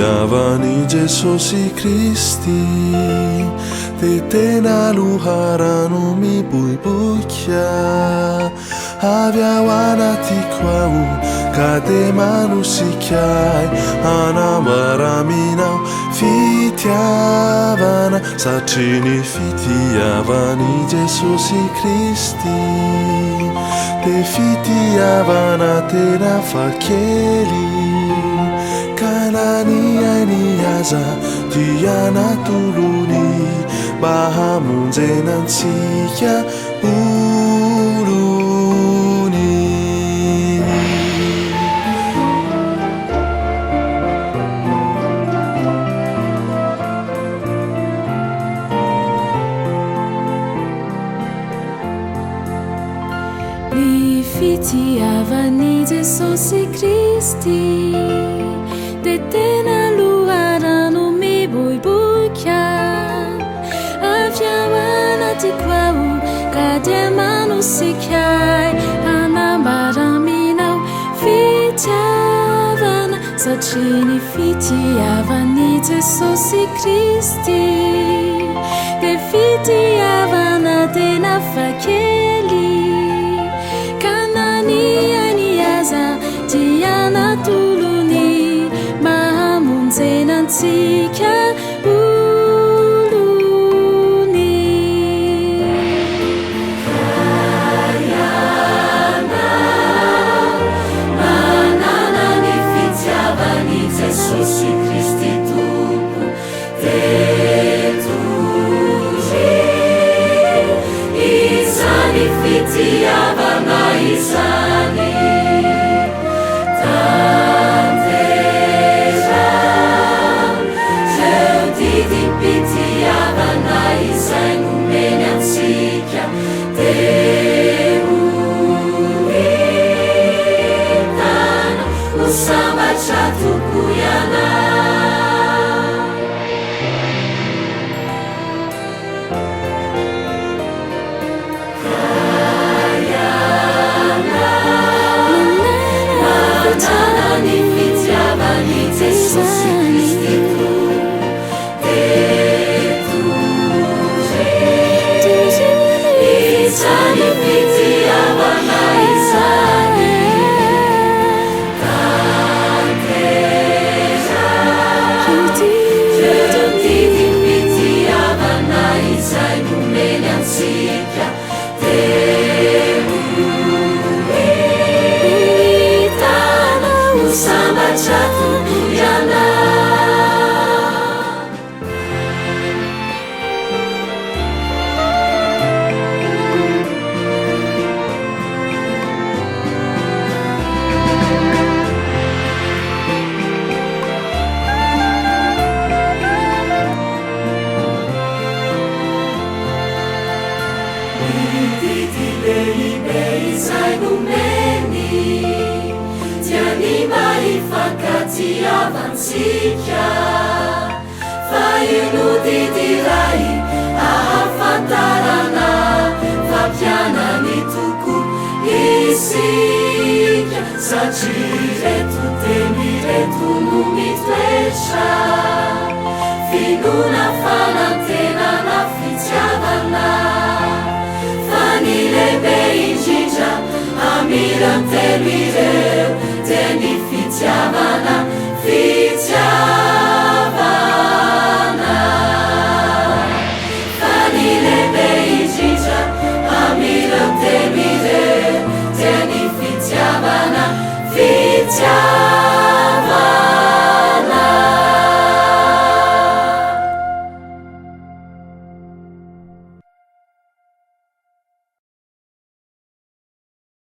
fitiavani Jesosy Kristy de tena loharano miboiboika avy ao anatiko ao ka de manosikay hanambaraminao fitiavana satria ny fitiavani Jesosy Kristy de fitiavana tena fakely kananiainy aza dia natolony mba hamonjenantsika olony ny fitiavany Jesosy Kristy de tena loharano miboiboika avy ao anatiko ao ka dia manosikay hanambaraminao fitiavana satria ny fitiavany Jesosy Kristy de fitiavana tena fakely kananiainy aza dia natolony mahamonjenantsika olony kayana manana ny fitiavany Jesosy Kristy tompo tetory izany fitiavana izany fitiavana izay nomeny antsika teo entana ho sambatra tokoiana kayana manana ny fitiavany Jesosy Kristy izany fitiavana izany tantera jeutidi fitiavana izay nomeny antsika teo entana ho sambatra tokoiana izay nomeny tiany mba hifankatiavantsika fa io no didy iray ahafantarana fampianany toko isika satria reto teny reto no mitoetra finona fanantenana fitiavana ny lehibe indrindra amirantelo ireo dia ny fitiavana